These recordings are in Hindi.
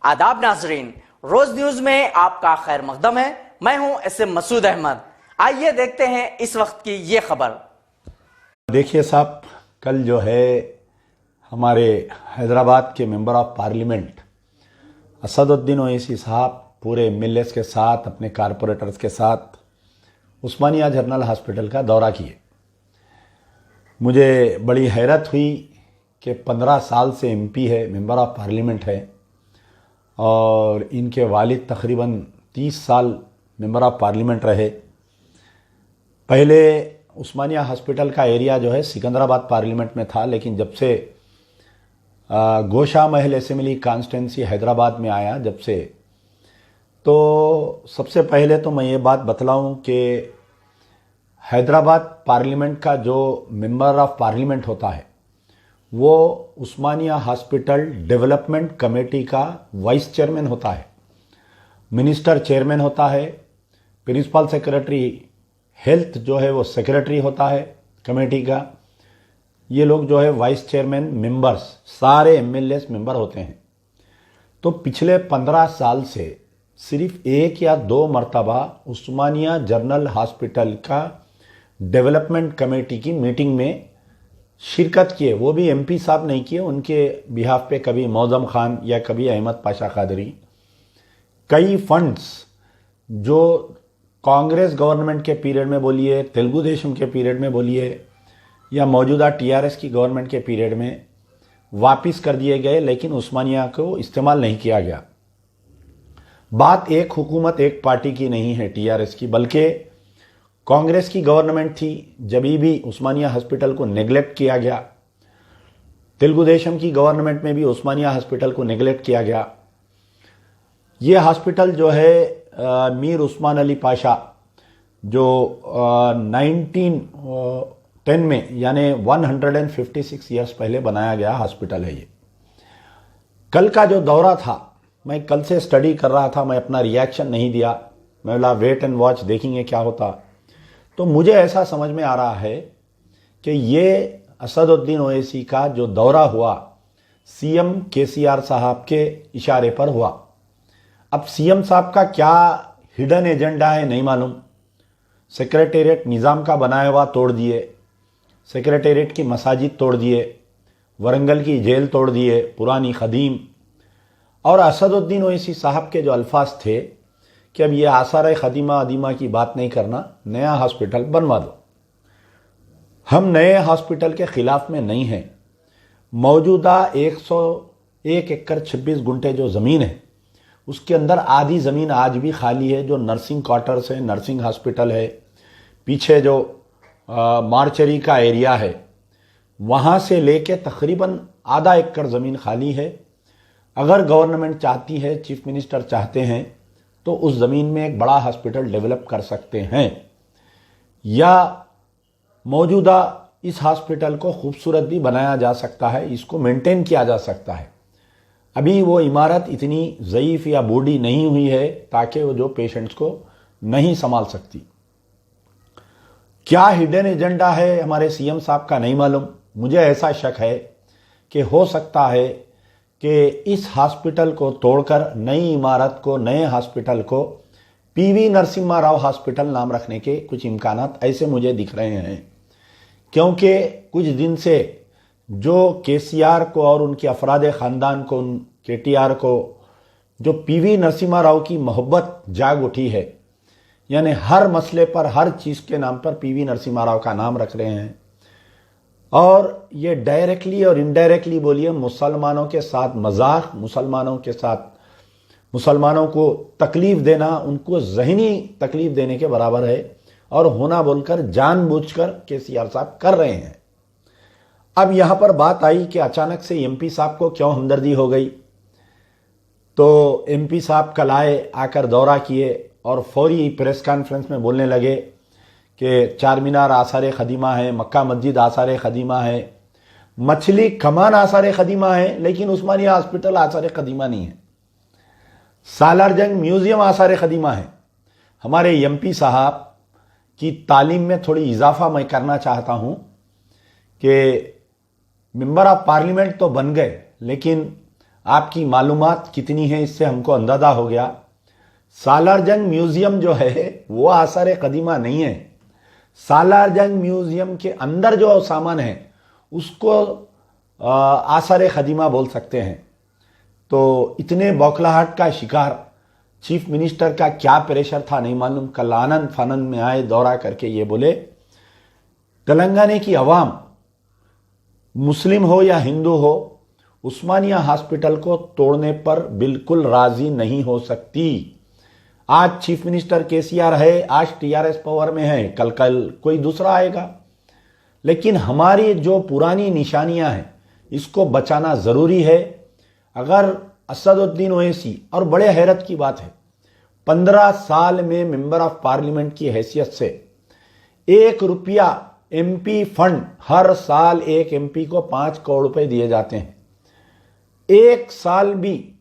आदाब नाजरीन, रोज न्यूज में आपका खैर मकदम है। मैं हूं एसएम मसूद अहमद। आइए देखते हैं इस वक्त की ये खबर। देखिए साहब, कल जो है हमारे हैदराबाद के member of parliament Asaduddin Owaisi साहब पूरे एमएलएस के साथ, अपने कारपोरेटर्स के साथ उस्मानिया जनरल हॉस्पिटल का दौरा किए। मुझे बड़ी हैरत हुई कि 15 साल से एमपी है, मेंबर ऑफ पार्लियामेंट है, और इनके वालिद तकरीबन 30 साल मेंबर ऑफ पार्लियामेंट रहे। पहले उस्मानिया हॉस्पिटल का एरिया जो है सिकंदराबाद पार्लियामेंट में था, लेकिन जब से गोशा महल असेंबली कॉन्स्टिट्यूंसी हैदराबाद में आया, जब से, तो सबसे पहले तो मैं ये बात बतलाऊं कि हैदराबाद पार्लियामेंट का जो मेंबर ऑफ पार्लियामेंट होता है वो उस्मानिया हॉस्पिटल डेवलपमेंट कमेटी का वाइस चेयरमैन होता है, मिनिस्टर चेयरमैन होता है, प्रिंसिपल सेक्रेटरी हेल्थ जो है वो सेक्रेटरी होता है कमेटी का। ये लोग जो है वाइस चेयरमैन मेंबर्स, सारे एमएलएस मेंबर होते हैं। तो पिछले 15 साल से सिर्फ 1 या 2 मरतबा उस्मानिया जनरल हॉस्पिटल का डेवलपमेंट कमेटी की मीटिंग में शिरकत किए, वो भी एमपी साहब नहीं किए, उनके बिहाफ पे कभी मौजम खान या कभी अहमद पाशा कादरी। कई फंड्स जो कांग्रेस गवर्नमेंट के पीरियड में बोलिए, तेलुगु देशम के पीरियड में बोलिए, या मौजूदा टीआरएस की गवर्नमेंट के पीरियड में वापस कर दिए गए, लेकिन उस्मानिया को इस्तेमाल नहीं किया गया। बात एक हुकूमत एक पार्टी की नहीं है टीआरएस की, बल्कि कांग्रेस की गवर्नमेंट थी जब भी उस्मानिया हॉस्पिटल को नेग्लेक्ट किया गया। तेलुगु देशम की गवर्नमेंट में भी उस्मानिया हॉस्पिटल को नेग्लेक्ट किया गया। ये हॉस्पिटल जो है मीर उस्मान अली पाशा जो 1910 में यानी 156 ईयर्स पहले बनाया गया हॉस्पिटल है ये। कल का जो दौरा था, मैं कल से स्टडी कर रहा था, मैं अपना रिएक्शन नहीं दिया, मैं बोला वेट एंड वॉच, देखेंगे क्या होता। तो मुझे ऐसा समझ में आ रहा है कि ये असदुद्दीन ओवैसी का जो दौरा हुआ सीएम केसीआर साहब के इशारे पर हुआ। अब सीएम साहब का क्या हिडन एजेंडा है नहीं मालूम। सेक्रेटेरिएट निज़ाम का बनाया हुआ तोड़ दिए, सेक्रेटेरिएट की मसाजिद तोड़ दिए, वरंगल की जेल तोड़ दिए पुरानी खदीम। और असदुद्दीन ओवैसी साहब के जो अल्फाज थे कि अब ये आसार खदीमा अदीमा की बात नहीं करना, नया हॉस्पिटल बनवा दो। हम नए हॉस्पिटल के खिलाफ में नहीं हैं। मौजूदा 101 एकड़ 26 गुंठे जो ज़मीन है उसके अंदर आधी ज़मीन आज भी खाली है, जो नर्सिंग क्वार्टर्स है, नर्सिंग हॉस्पिटल है। पीछे जो मार्चरी का एरिया है वहाँ से लेके तकरीबन आधा एकड़ ज़मीन खाली है। अगर गवर्नमेंट चाहती है, चीफ मिनिस्टर चाहते हैं, तो उस ज़मीन में एक बड़ा हॉस्पिटल डेवलप कर सकते हैं, या मौजूदा इस हॉस्पिटल को खूबसूरत भी बनाया जा सकता है, इसको मेंटेन किया जा सकता है। अभी वो इमारत इतनी ज़ईफ़ या बूढ़ी नहीं हुई है ताकि वो जो पेशेंट्स को नहीं संभाल सकती। क्या हिडन एजेंडा है हमारे सीएम साहब का नहीं मालूम। मुझे ऐसा शक है कि हो सकता है कि इस हॉस्पिटल को तोड़कर नई इमारत को, नए हॉस्पिटल को पीवी नरसिम्हा राव हॉस्पिटल नाम रखने के कुछ इम्कानात ऐसे मुझे दिख रहे हैं। क्योंकि कुछ दिन से जो केसीआर को और उनके अफराद ख़ानदान को, केटीआर को, जो पीवी नरसिम्हा राव की मोहब्बत जाग उठी है, यानी हर मसले पर, हर चीज़ के नाम पर पीवी नरसिम्हा राव का नाम रख रहे हैं। और ये डायरेक्टली और इनडायरेक्टली बोलिए मुसलमानों के साथ मजाक, मुसलमानों के साथ मुसलमानों को तकलीफ देना, उनको ज़हनी तकलीफ देने के बराबर है, और होना बोलकर जानबूझकर केसीआर साहब कर रहे हैं। अब यहाँ पर बात आई कि अचानक से एमपी साहब को क्यों हमदर्दी हो गई। तो एमपी साहब कल आए, आकर दौरा किए और फौरी प्रेस कॉन्फ्रेंस में बोलने लगे कि चार मीनार आसार खदीमा है, मक्का मस्जिद आसार खदीमा है, मछली कमान आसार खदीमा है, लेकिन उस्मानिया हॉस्पिटल आसार खदीमा नहीं है। सालारजंग म्यूजियम आसार खदीमा है। हमारे एमपी साहब की तालीम में थोड़ी इजाफा मैं करना चाहता हूँ कि मेंबर ऑफ पार्लियामेंट तो बन गए, लेकिन आपकी मालूमात कितनी है इससे हमको अंदाजा हो गया। सालारजंग म्यूजियम जो है वो आसार कदीमा नहीं है। सालारजंग म्यूजियम के अंदर जो सामान है उसको आसार कदीमा बोल सकते हैं। तो इतने बौखलाहट का शिकार चीफ मिनिस्टर का क्या प्रेशर था नहीं मालूम। कल आनंद फानंद में आए, दौरा करके ये बोले तेलंगाना की आवाम मुस्लिम हो या हिंदू हो उस्मानिया हॉस्पिटल को तोड़ने पर बिल्कुल राजी नहीं हो सकती। आज चीफ मिनिस्टर केसीआर है, आज टीआरएस पावर में है, कल कोई दूसरा आएगा। लेकिन हमारी जो पुरानी निशानियां हैं इसको बचाना जरूरी है। अगर असदुद्दीन ओवैसी, और बड़े हैरत की बात है, 15 साल में मेंबर ऑफ पार्लियामेंट की हैसियत से 1 रुपया एमपी फंड, हर साल एक एमपी को 5 करोड़ रुपए दिए जाते हैं। एक साल भी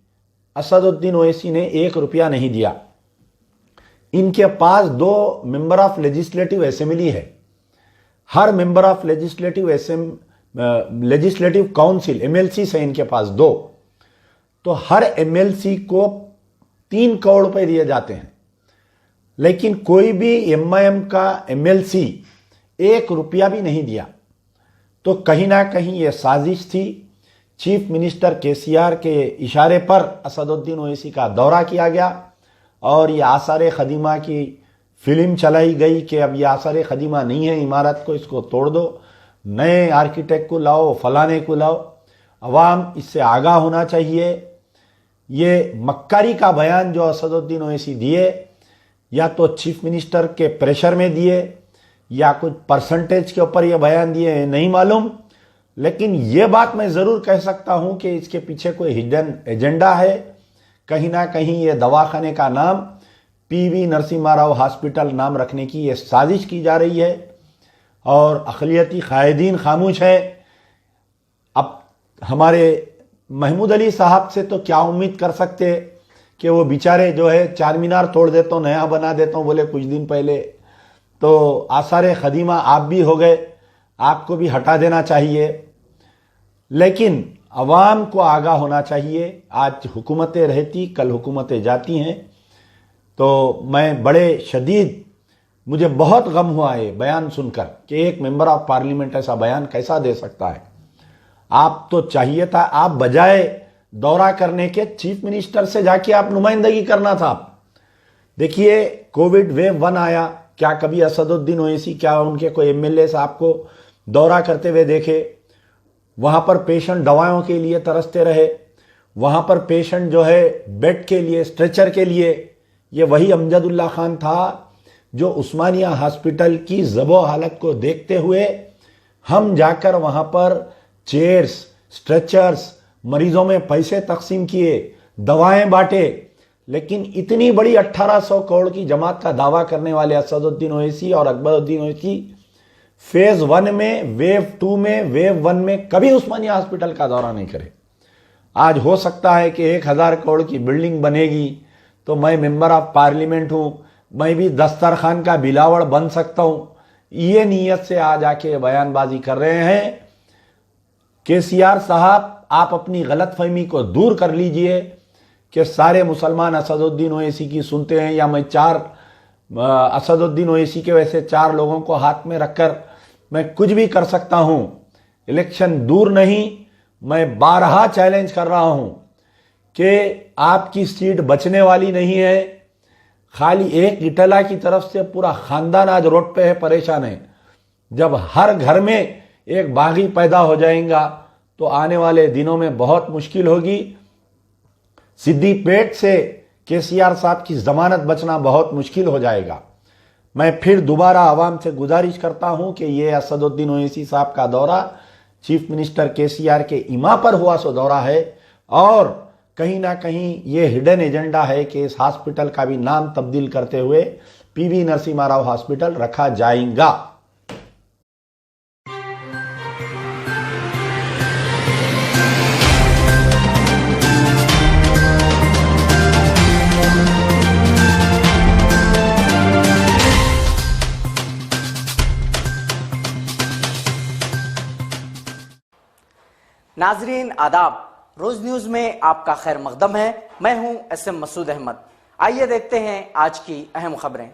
असदुद्दीन ओवैसी ने 1 रुपया नहीं दिया। इनके पास 2 मेंबर ऑफ लेजिस्लेटिव असेंबली है। हर member of legislative council MLC है इनके पास 2, तो हर एमएलसी को 3 करोड़ रुपए दिए जाते हैं। लेकिन कोई भी एमआईएम का एमएलसी 1 रुपया भी नहीं दिया। तो कहीं ना कहीं यह साजिश थी। चीफ मिनिस्टर केसीआर के इशारे पर असदुद्दीन ओवैसी का दौरा किया गया और ये आसार कदीमा की फिल्म चलाई गई कि अब ये आसार कदीमा नहीं है, इमारत को इसको तोड़ दो, नए आर्किटेक्ट को लाओ, फलाने को लाओ। अवाम इससे आगाह होना चाहिए। ये मक्कारी का बयान जो असदुद्दीन ओवैसी दिए, या तो चीफ मिनिस्टर के प्रेशर में दिए या कुछ परसेंटेज के ऊपर ये बयान दिए, नहीं मालूम। लेकिन ये बात मैं जरूर कह सकता हूं कि इसके पीछे कोई हिडन एजेंडा है। कहीं ना कहीं ये दवाखाने का नाम पीवी नरसिम्हा राव हॉस्पिटल नाम रखने की ये साजिश की जा रही है और अक़लियती कायदीन खामोश है। अब हमारे महमूद अली साहब से तो क्या उम्मीद कर सकते कि वो बेचारे जो है चार मीनार तोड़ देता हूँ, नया बना देता हूँ बोले कुछ दिन पहले। तो आसार कदीमा आप भी हो गए, आपको भी हटा देना चाहिए। लेकिन अवाम को आगाह होना चाहिए। आज हुकूमतें रहती, कल हुकूमतें जाती हैं। तो मैं बड़े शदीद, मुझे बहुत गम हुआ है बयान सुनकर कि एक मेंबर ऑफ पार्लियामेंट ऐसा बयान कैसा दे सकता है। आप तो चाहिए था, आप बजाय दौरा करने के चीफ मिनिस्टर से जाके आप नुमाइंदगी करना था। देखिए कोविड वेव 1 आया, क्या कभी असदुद्दीन ओवैसी, क्या उनके कोई एमएलए आपको दौरा करते हुए देखे? वहां पर पेशेंट दवाओं के लिए तरसते रहे, वहां पर पेशेंट जो है बेड के लिए, स्ट्रेचर के लिए। ये वही अमजदुल्ला खान था जो उस्मानिया हॉस्पिटल की ज़बो हालत को देखते हुए हम जाकर वहां पर चेयर्स, स्ट्रेचर्स, मरीजों में पैसे तकसीम किए, दवाएं बांटे। लेकिन इतनी बड़ी 1800 करोड़ की जमात का दावा करने वाले असदुद्दीन ओवैसी और अकबरुद्दीन ओवैसी फेज 1 में, वेव 2 में, वेव 1 में कभी उस्मानिया हॉस्पिटल का दौरा नहीं करे। आज हो सकता है कि 1000 करोड़ की बिल्डिंग बनेगी तो मैं मेंबर ऑफ पार्लियामेंट हूं, मैं भी दस्तरखान का बिलावड़ बन सकता हूं, ये नीयत से आज आके बयानबाजी कर रहे हैं। केसीआर साहब, आप अपनी गलतफहमी को दूर कर लीजिए कि सारे मुसलमान असदुद्दीन ओवैसी की सुनते हैं, या मैं 4 असदुद्दीन ओवैसी के वैसे 4 लोगों को हाथ में रखकर मैं कुछ भी कर सकता हूं। इलेक्शन दूर नहीं, मैं बारहा चैलेंज कर रहा हूं कि आपकी सीट बचने वाली नहीं है। खाली एक इटला की तरफ से पूरा खानदान आज रोड पे है, परेशान है। जब हर घर में एक बागी पैदा हो जाएगा तो आने वाले दिनों में बहुत मुश्किल होगी। सिद्दी पेट से केसीआर साहब की जमानत बचना बहुत मुश्किल हो जाएगा। मैं फिर दोबारा आवाम से गुजारिश करता हूं कि ये असदुद्दीन ओवैसी साहब का दौरा चीफ मिनिस्टर केसीआर के इमा पर हुआ सो दौरा है, और कहीं ना कहीं ये हिडन एजेंडा है कि इस हॉस्पिटल का भी नाम तब्दील करते हुए पीवी नरसिम्हा राव हॉस्पिटल रखा जाएगा। नाजरीन आदाब, रोज न्यूज में आपका खैर मकदम है। मैं हूं एसएम मसूद अहमद। आइए देखते हैं आज की अहम खबरें।